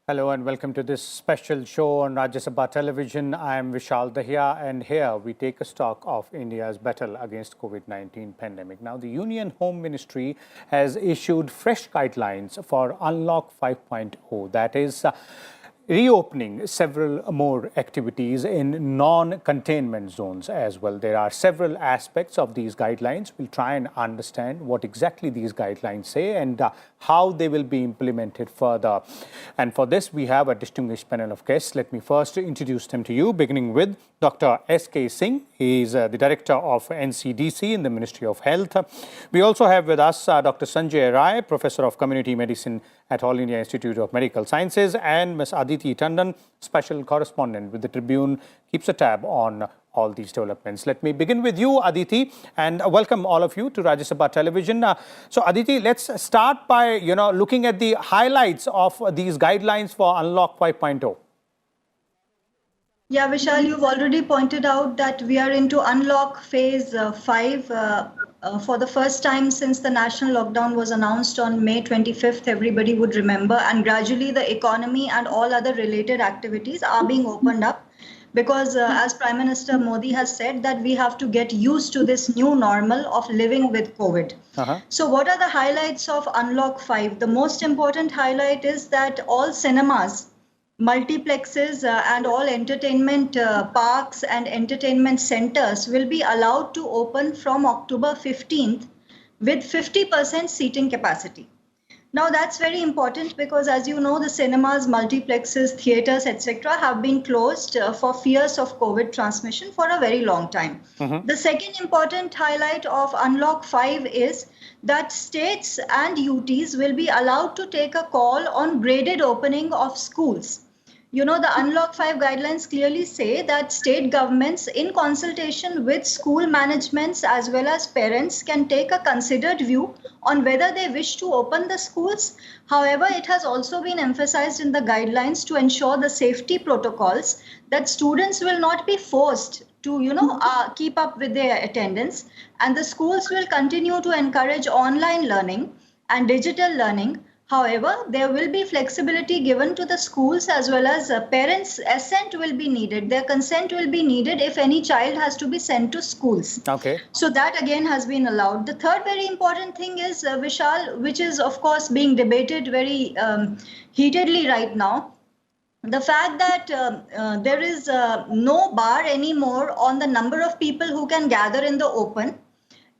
Hello and welcome to this special show on Rajya Sabha Television. I am Vishal Dahiya and here we take a stock of India's battle against COVID-19 pandemic. Now, the Union Home Ministry has issued fresh guidelines for Unlock 5.0, that is reopening several more activities in non-containment zones as well. There are several aspects of these guidelines. We'll try and understand what exactly these guidelines say and how they will be implemented further. And for this, we have a distinguished panel of guests. Let me first introduce them to you, beginning with Dr. S.K. Singh. He is the Director of NCDC in the Ministry of Health. We also have with us Dr. Sanjay Rai, Professor of Community Medicine at All India Institute of Medical Sciences, and Ms. Aditi Tandon, Special Correspondent with the Tribune, keeps a tab on all these developments. Let me begin with you, Aditi, and welcome all of you to Rajya Sabha Television. So, Aditi, let's start by looking at the highlights of these guidelines for Unlock 5.0. Yeah, Vishal, you've already pointed out that we are into Unlock Phase 5 for the first time since the national lockdown was announced on May 25th, everybody would remember, and gradually the economy and all other related activities are being opened up because as Prime Minister Modi has said that we have to get used to this new normal of living with COVID. So what are the highlights of Unlock 5? The most important highlight is that all cinemas, multiplexes and all entertainment parks and entertainment centers will be allowed to open from October 15th with 50% seating capacity. Now that's very important because, as you know, the cinemas, multiplexes, theaters, etc. have been closed for fears of COVID transmission for a very long time. The second important highlight of Unlock 5 is that states and UTs will be allowed to take a call on graded opening of schools. You know, the Unlock 5 guidelines clearly say that state governments, in consultation with school managements as well as parents, can take a considered view on whether they wish to open the schools. However, it has also been emphasized in the guidelines to ensure the safety protocols that students will not be forced to, keep up with their attendance, and the schools will continue to encourage online learning and digital learning. However, there will be flexibility given to the schools as well as parents' assent will be needed. Their consent will be needed if any child has to be sent to schools. Okay. So that again has been allowed. The third very important thing is, Vishal, which is of course being debated very heatedly right now. The fact that there is no bar anymore on the number of people who can gather in the open.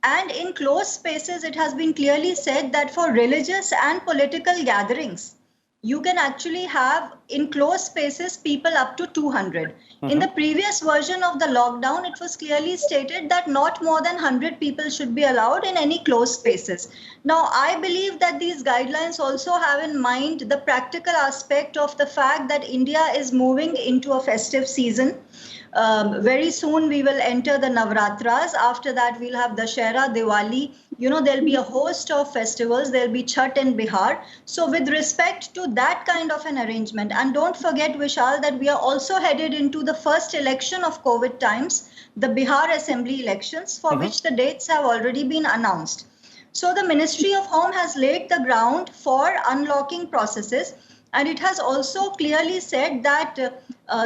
And in closed spaces, it has been clearly said that for religious and political gatherings, you can actually have in closed spaces people up to 200. In the previous version of the lockdown, it was clearly stated that not more than 100 people should be allowed in any closed spaces. Now, I believe that these guidelines also have in mind the practical aspect of the fact that India is moving into a festive season. Very soon we will enter the Navratras. After that, we'll have Dussehra, Diwali. You know, there'll be a host of festivals. There'll be Chhath in Bihar. So with respect to that kind of an arrangement, and don't forget, Vishal, that we are also headed into the first election of COVID times, the Bihar Assembly elections, for which the dates have already been announced. So the Ministry of Home has laid the ground for unlocking processes. And it has also clearly said that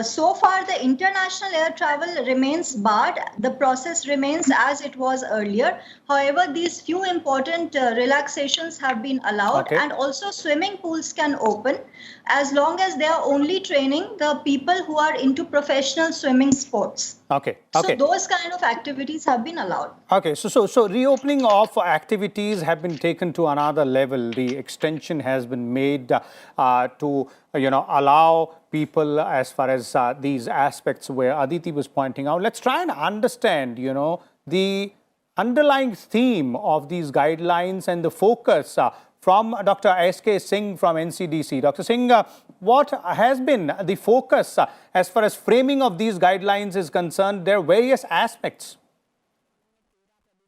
so far the international air travel remains barred. The process remains as it was earlier. However, these few important relaxations have been allowed, and also swimming pools can open as long as they are only training the people who are into professional swimming sports. So those kind of activities have been allowed. So reopening of activities have been taken to another level. The extension has been made to allow people as far as these aspects where Aditi was pointing out. Let's try and understand the underlying theme of these guidelines and the focus from Dr. S.K. Singh from NCDC. Dr. Singh, what has been the focus as far as framing of these guidelines is concerned? There are various aspects.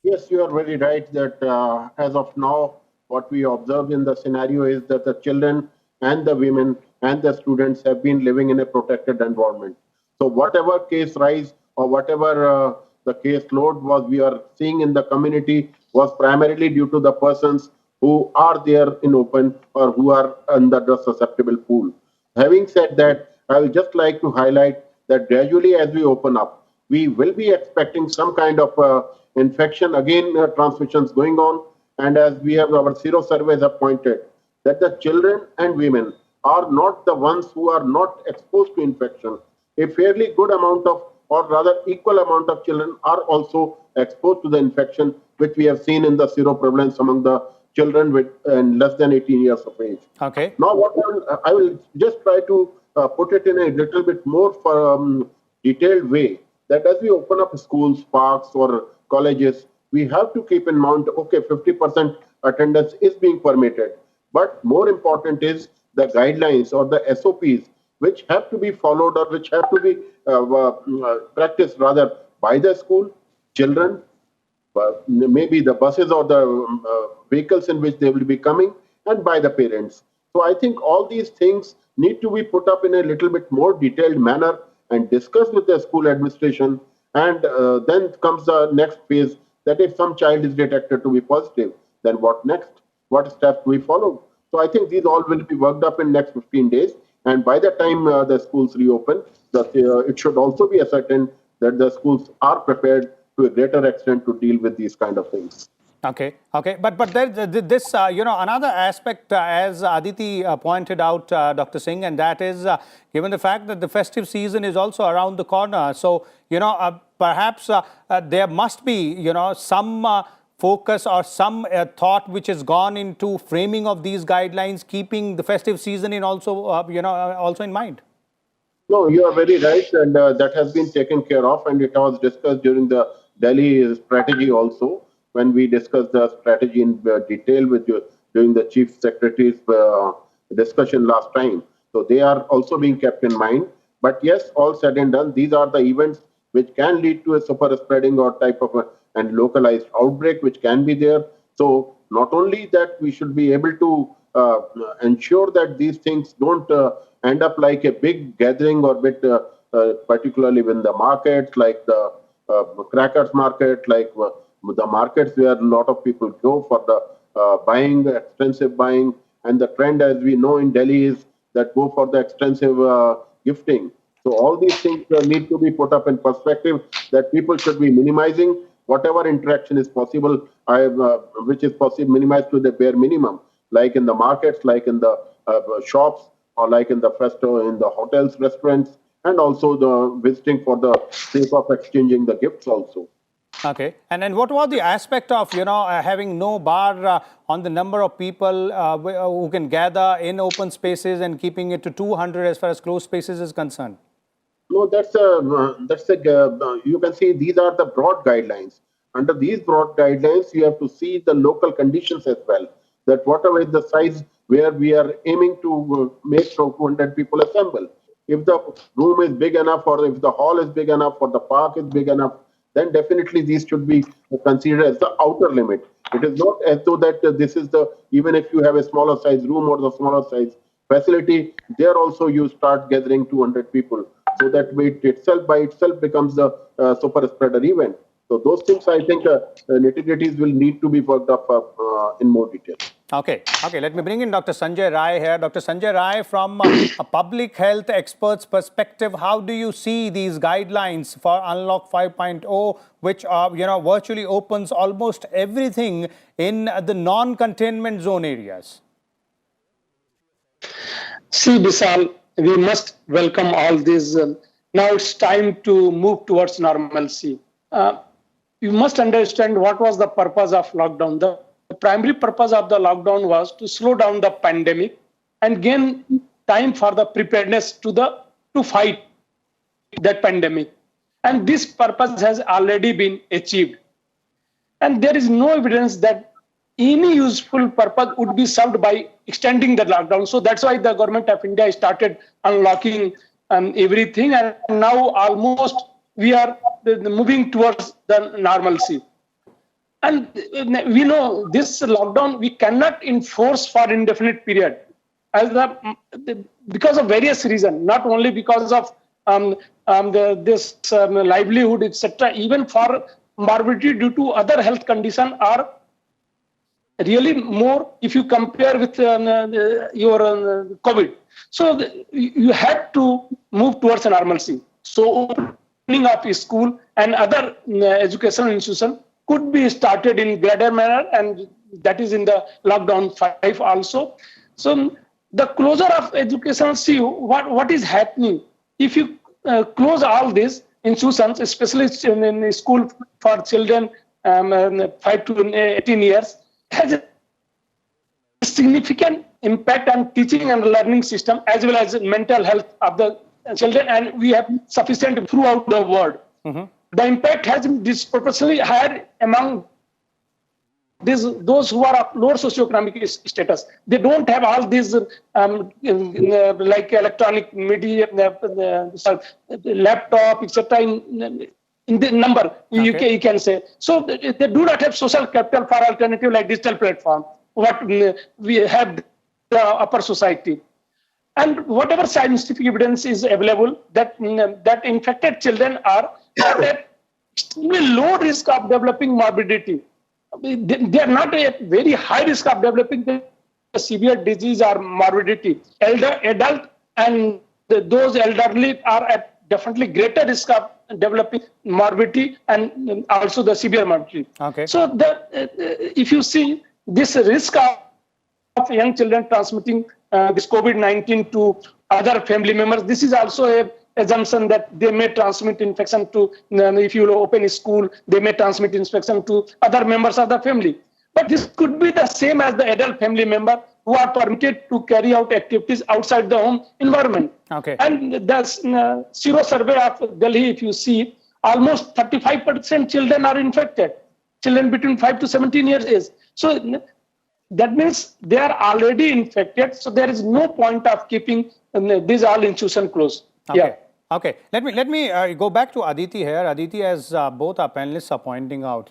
Yes, you are very right that as of now, what we observe in the scenario is that the children and the women and the students have been living in a protected environment. So whatever case rise or whatever the case load was we are seeing in the community was primarily due to the persons who are there in open or who are under the susceptible pool. Having said that, I would just like to highlight that gradually as we open up, we will be expecting some kind of infection, again, transmissions going on. And as we have our zero surveys have pointed, that the children and women are not the ones who are not exposed to infection. A fairly good amount of, or rather equal amount of children are also exposed to the infection, which we have seen in the seroprevalence among the children with less than 18 years of age. Okay. Now, what I will just try to put it in a little bit more detailed way, that as we open up schools, parks, or colleges, we have to keep in mind, okay, 50% attendance is being permitted. But more important is the guidelines or the SOPs, which have to be followed or which have to be practiced rather by the school, children, maybe the buses or the vehicles in which they will be coming, and by the parents. So I think all these things need to be put up in a little bit more detailed manner and discussed with the school administration. And then comes the next phase, that if some child is detected to be positive, then what next? What steps we follow? So I think these all will be worked up in next 15 days. And by the time the schools reopen, it should also be ascertained that the schools are prepared to a greater extent to deal with these kind of things. Okay, okay, but there's this another aspect, as Aditi pointed out, Dr. Singh, and that is given the fact that the festive season is also around the corner. So perhaps there must be some focus or some thought which has gone into framing of these guidelines, keeping the festive season in also also in mind. No, you are very right, and that has been taken care of, and it was discussed during the Delhi strategy also, when we discussed the strategy in detail with you during the Chief Secretary's discussion last time. So they are also being kept in mind. But yes, all said and done, these are the events which can lead to a super spreading or type of and localized outbreak, which can be there. So not only that, we should be able to ensure that these things don't end up like a big gathering or bit, particularly in the markets, like the crackers market, like the markets where a lot of people go for the buying, extensive buying. And the trend, as we know in Delhi, is that go for the extensive gifting. So all these things need to be put up in perspective, that people should be minimizing whatever interaction is possible, which is possible, minimized to the bare minimum, like in the markets, like in the shops, or like in the festo, in the hotels, restaurants, and also the visiting for the sake of exchanging the gifts also. Okay, and then what about the aspect of having no bar on the number of people who can gather in open spaces and keeping it to 200 as far as closed spaces is concerned? No, that's you can see these are the broad guidelines. Under these broad guidelines, you have to see the local conditions as well. That whatever is the size where we are aiming to make 200 people assemble. If the room is big enough, or if the hall is big enough, or the park is big enough, then definitely these should be considered as the outer limit. It is not as though that this is the, even if you have a smaller size room or the smaller size facility, there also you start gathering 200 people. So that it itself by itself becomes a super spreader event. So those things, I think, nitty-gritties will need to be worked up in more detail. Okay. Let me bring in Dr. Sanjay Rai here. Dr. Sanjay Rai, from a public health expert's perspective, how do you see these guidelines for Unlock 5.0, which virtually opens almost everything in the non-containment zone areas? See, Vishal, we must welcome all these. Now it's time to move towards normalcy. You must understand what was the purpose of lockdown. The primary purpose of the lockdown was to slow down the pandemic and gain time for the preparedness to fight that pandemic. And this purpose has already been achieved. And there is no evidence that any useful purpose would be served by extending the lockdown. So that's why the government of India started unlocking everything. And now almost we are moving towards the normalcy. And we know this lockdown we cannot enforce for indefinite period, because of various reasons, not only because of this livelihood, etc. Even for morbidity due to other health condition or really more if you compare with your COVID. So you had to move towards normalcy. So opening up a school and other educational institution could be started in greater manner, and that is in the lockdown 5 also. So the closure of education, see what is happening. If you close all these institutions, especially in school for children 5 to 18 years, has a significant impact on teaching and learning system as well as mental health of the children, and we have sufficient throughout the world. The impact has been disproportionately higher among those who are of lower socioeconomic status. They don't have all these like electronic media, laptop, etc. In the number, you can say. So they do not have social capital for alternative like digital platform. What we have the upper society. And whatever scientific evidence is available that that infected children are at extremely low risk of developing morbidity. They are not at very high risk of developing the severe disease or morbidity. Adult and those elderly are at definitely greater risk of developing morbidity and also the severe morbidity. Okay. So if you see this risk of young children transmitting this COVID-19 to other family members, this is also a assumption that they may transmit infection to, if you open a school, they may transmit infection to other members of the family. But this could be the same as the adult family member who are permitted to carry out activities outside the home environment. Okay. And the Sero survey of Delhi, if you see, almost 35% children are infected, children between 5 to 17 years age. So that means they are already infected. So there is no point of keeping these all institutions closed. Okay. Yeah. Okay. Let me go back to Aditi here. Aditi, as both our panelists are pointing out,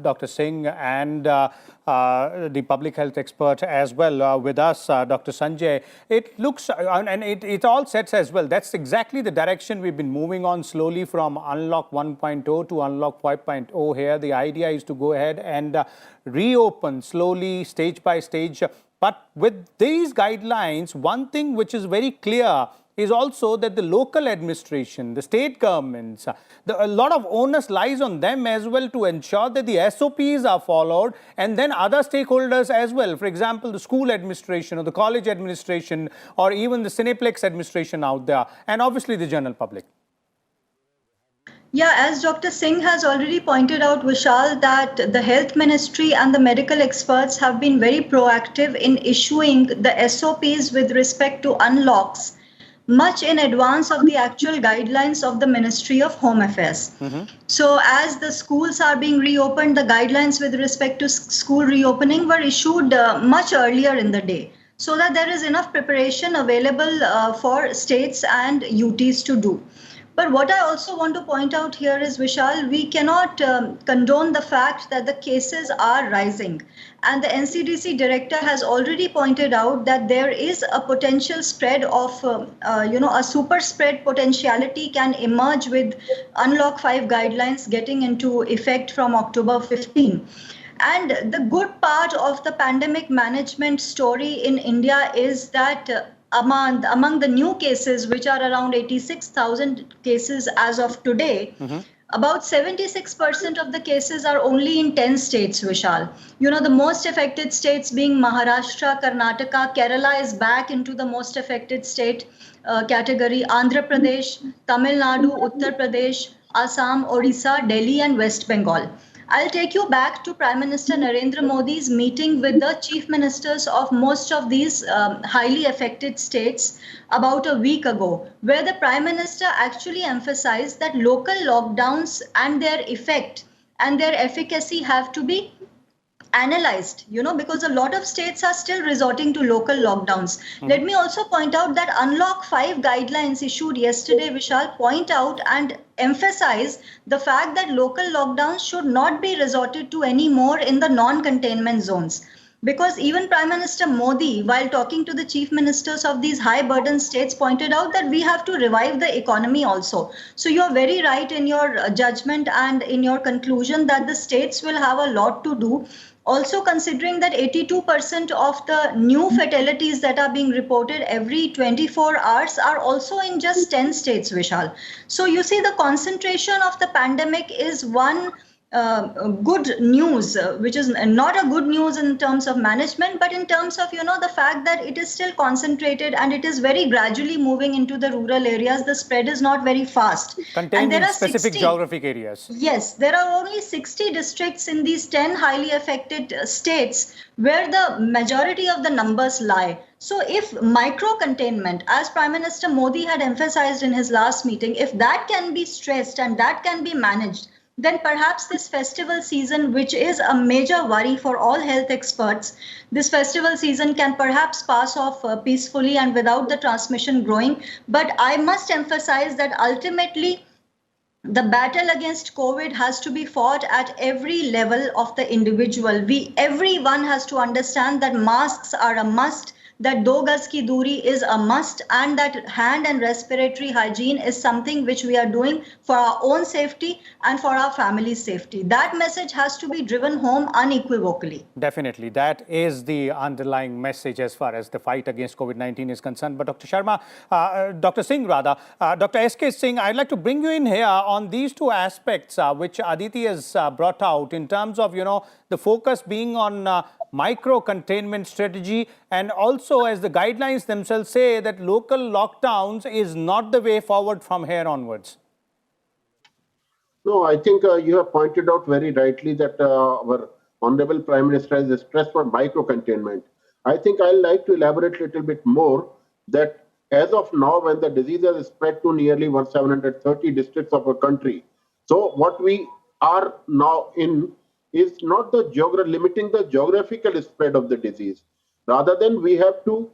Dr. Singh and the public health expert as well with us, Dr. Sanjay, it looks, and it all sets as well, that's exactly the direction we've been moving on slowly from Unlock 1.0 to Unlock 5.0 here. The idea is to go ahead and reopen slowly, stage by stage. But with these guidelines, one thing which is very clear is also that the local administration, the state governments, a lot of onus lies on them as well to ensure that the SOPs are followed, and then other stakeholders as well. For example, the school administration or the college administration or even the Cineplex administration out there, and obviously the general public. Yeah, as Dr. Singh has already pointed out, Vishal, that the health ministry and the medical experts have been very proactive in issuing the SOPs with respect to unlocks much in advance of the actual guidelines of the Ministry of Home Affairs. So as the schools are being reopened, the guidelines with respect to school reopening were issued much earlier in the day, so that there is enough preparation available for states and UTs to do. But what I also want to point out here is, Vishal, we cannot condone the fact that the cases are rising. And the NCDC director has already pointed out that there is a potential spread of, a super spread potentiality can emerge with Unlock 5 guidelines getting into effect from October 15. And the good part of the pandemic management story in India is that among the new cases, which are around 86,000 cases as of today, about 76% of the cases are only in 10 states, Vishal. The most affected states being Maharashtra, Karnataka, Kerala is back into the most affected state category, Andhra Pradesh, Tamil Nadu, Uttar Pradesh, Assam, Odisha, Delhi, and West Bengal. I'll take you back to Prime Minister Narendra Modi's meeting with the chief ministers of most of these highly affected states about a week ago, where the Prime Minister actually emphasized that local lockdowns and their effect and their efficacy have to be analyzed, because a lot of states are still resorting to local lockdowns. Let me also point out that Unlock 5 guidelines issued yesterday, Vishal, point out and emphasize the fact that local lockdowns should not be resorted to anymore in the non-containment zones. Because even Prime Minister Modi, while talking to the chief ministers of these high burden states, pointed out that we have to revive the economy also. So you're very right in your judgment and in your conclusion that the states will have a lot to do. Also considering that 82% of the new fatalities that are being reported every 24 hours are also in just 10 states, Vishal. So you see the concentration of the pandemic is one good news, which is not a good news in terms of management, but in terms of, the fact that it is still concentrated and it is very gradually moving into the rural areas. The spread is not very fast. Contained and there in are specific 60, geographic areas. Yes, there are only 60 districts in these 10 highly affected states where the majority of the numbers lie. So if micro containment, as Prime Minister Modi had emphasized in his last meeting, if that can be stressed and that can be managed, then perhaps this festival season, which is a major worry for all health experts, this festival season can perhaps pass off peacefully and without the transmission growing. But I must emphasize that ultimately, the battle against COVID has to be fought at every level of the individual. Everyone has to understand that masks are a must, that do gaz ki duri is a must, and that hand and respiratory hygiene is something which we are doing for our own safety and for our family's safety. That message has to be driven home unequivocally. Definitely. That is the underlying message as far as the fight against COVID-19 is concerned. But Dr. Sharma, Dr. Singh rather, Dr. S.K. Singh, I'd like to bring you in here on these two aspects which Aditi has brought out in terms of, the focus being on micro containment strategy, and also as the guidelines themselves say that local lockdowns is not the way forward from here onwards. No, I think you have pointed out very rightly that our Honorable Prime Minister has stressed for micro containment. I think I'd like to elaborate a little bit more that as of now, when the disease has spread to nearly 730 districts of our country, so what we are now in is not limiting the geographical spread of the disease. Rather than we have to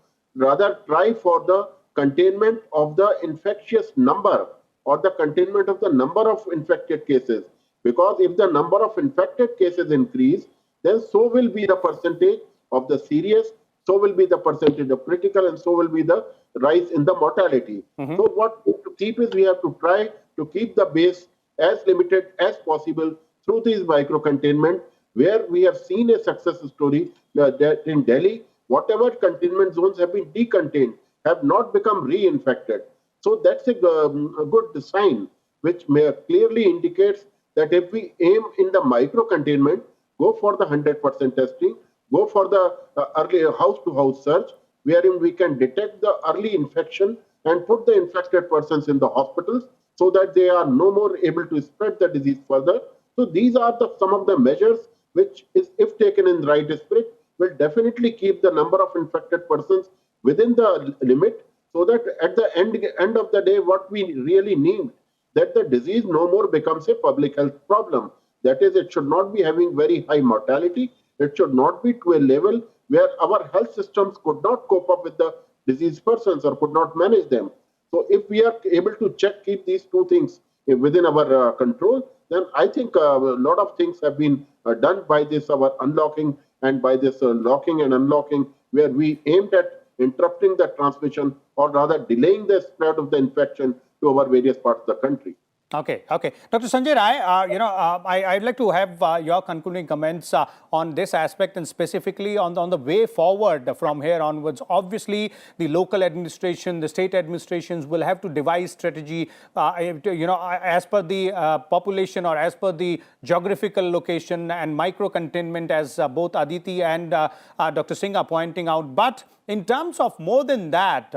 try for the containment of the infectious number or the containment of the number of infected cases. Because if the number of infected cases increase, then so will be the percentage of the serious, so will be the percentage of critical, and so will be the rise in the mortality. So what we have to keep is we have to try to keep the base as limited as possible through these micro containment, where we have seen a success story that in Delhi, whatever containment zones have been decontained, have not become reinfected. So that's a good sign, which clearly indicates that if we aim in the micro containment, go for the 100% testing, go for the early house-to-house search, wherein we can detect the early infection and put the infected persons in the hospitals so that they are no more able to spread the disease further. So these are some of the measures which, if taken in the right spirit, will definitely keep the number of infected persons within the limit, so that at the end of the day, what we really need, that the disease no more becomes a public health problem. That is, it should not be having very high mortality. It should not be to a level where our health systems could not cope up with the diseased persons or could not manage them. So if we are able to keep these two things within our control, then I think a lot of things have been done by this, our unlocking, and by this locking and unlocking, where we aimed at interrupting the transmission, or rather delaying the spread of the infection to our various parts of the country. Okay. Dr. Sanjay Rai, I'd like to have your concluding comments on this aspect, and specifically on the way forward from here onwards. Obviously, the local administration, the state administrations will have to devise strategy, as per the population or as per the geographical location and micro containment, as both Aditi and Dr. Singh are pointing out. But in terms of more than that,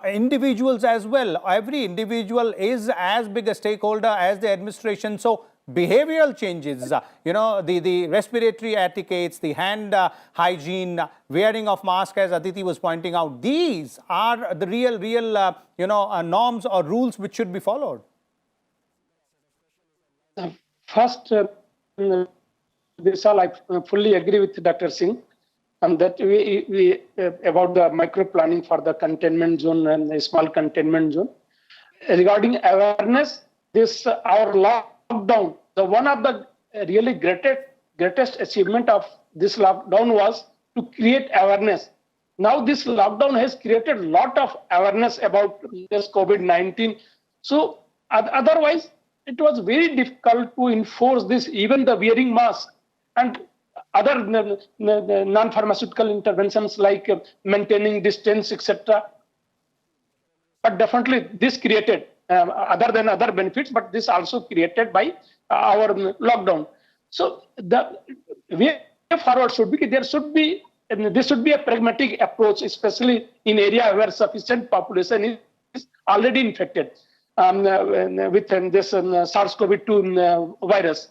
individuals as well, every individual is as big a stakeholder as the administration. So behavioral changes, the respiratory etiquettes, the hand hygiene, wearing of mask, as Aditi was pointing out, these are the real norms or rules which should be followed. First, Vishal, I fully agree with Dr. Singh. And that we about the micro planning for the containment zone and the small containment zone. Regarding awareness, this our lockdown, the one of the really greatest achievement of this lockdown was to create awareness. Now this lockdown has created a lot of awareness about this COVID-19. So otherwise, it was very difficult to enforce this, even the wearing mask and other non-pharmaceutical interventions like maintaining distance, etc. But definitely this created, other than other benefits, but this also created by our lockdown. So the way forward should be, this should be a pragmatic approach, especially in area where sufficient population is already infected with this SARS-CoV-2 virus,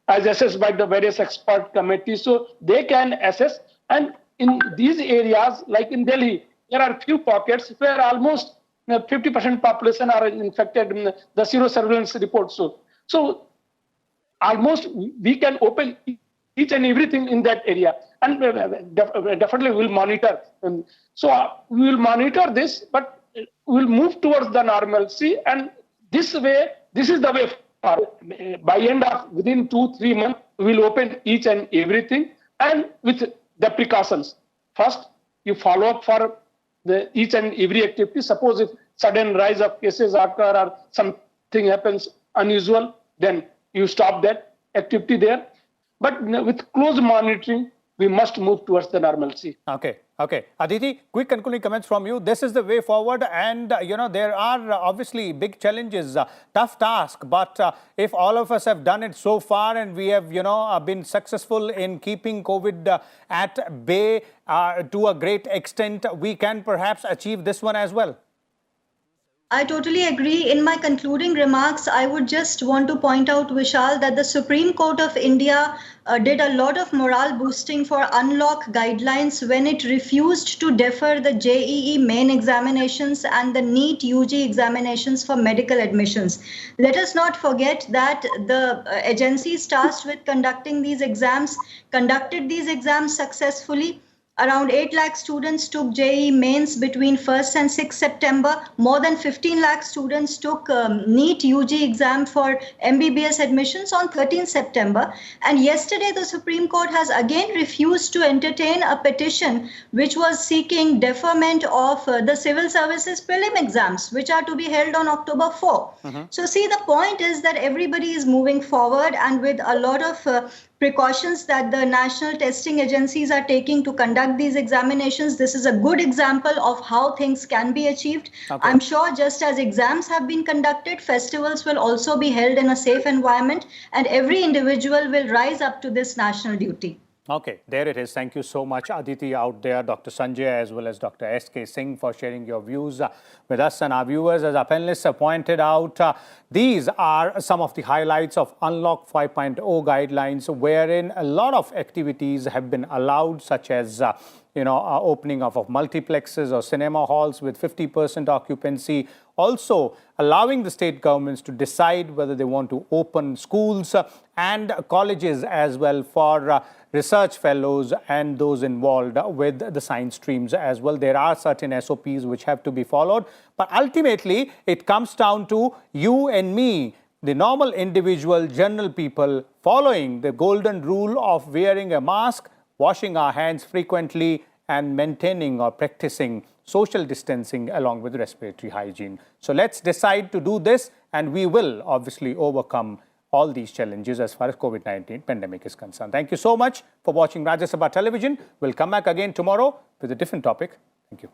as assessed by the various expert committees. So they can assess, and in these areas, like in Delhi, there are few pockets where almost 50% population are infected in the serosurveillance report. So almost we can open each and everything in that area, and definitely we'll monitor. So we will monitor this, but we'll move towards the normalcy, and this is the way forward. By end of within 2-3 months, we'll open each and everything, and with the precautions. First, you follow up for each and every activity. Suppose if sudden rise of cases occur or something happens unusual, then you stop that activity there. But with close monitoring, we must move towards the normalcy. Okay. Aditi, quick concluding comments from you. This is the way forward, and there are obviously big challenges, tough task. But if all of us have done it so far, and we have been successful in keeping COVID at bay to a great extent, we can perhaps achieve this one as well. I totally agree. In my concluding remarks, I would just want to point out, Vishal, that the Supreme Court of India did a lot of morale boosting for unlock guidelines when it refused to defer the JEE main examinations and the NEET UG examinations for medical admissions. Let us not forget that the agencies tasked with conducting these exams conducted these exams successfully. Around 8 lakh students took JEE mains between 1st and 6th September. More than 15 lakh students took NEET UG exam for MBBS admissions on 13th September. And yesterday, the Supreme Court has again refused to entertain a petition which was seeking deferment of the civil services prelim exams, which are to be held on October 4. So see, the point is that everybody is moving forward, and with a lot of precautions that the national testing agencies are taking to conduct these examinations. This is a good example of how things can be achieved. Okay. I'm sure just as exams have been conducted, festivals will also be held in a safe environment, and every individual will rise up to this national duty. Okay, there it is. Thank you so much, Aditi out there, Dr. Sanjay, as well as Dr. S.K. Singh, for sharing your views with us and our viewers. As our panelists have pointed out, these are some of the highlights of Unlock 5.0 guidelines, wherein a lot of activities have been allowed, such as opening of multiplexes or cinema halls with 50% occupancy. Also, allowing the state governments to decide whether they want to open schools and colleges as well for research fellows and those involved with the science streams as well. There are certain SOPs which have to be followed. But ultimately, it comes down to you and me, the normal individual, general people, following the golden rule of wearing a mask, washing our hands frequently, and maintaining or practicing social distancing along with respiratory hygiene. So let's decide to do this, and we will obviously overcome all these challenges as far as COVID-19 pandemic is concerned. Thank you so much for watching Rajya Sabha Television. We'll come back again tomorrow with a different topic. Thank you.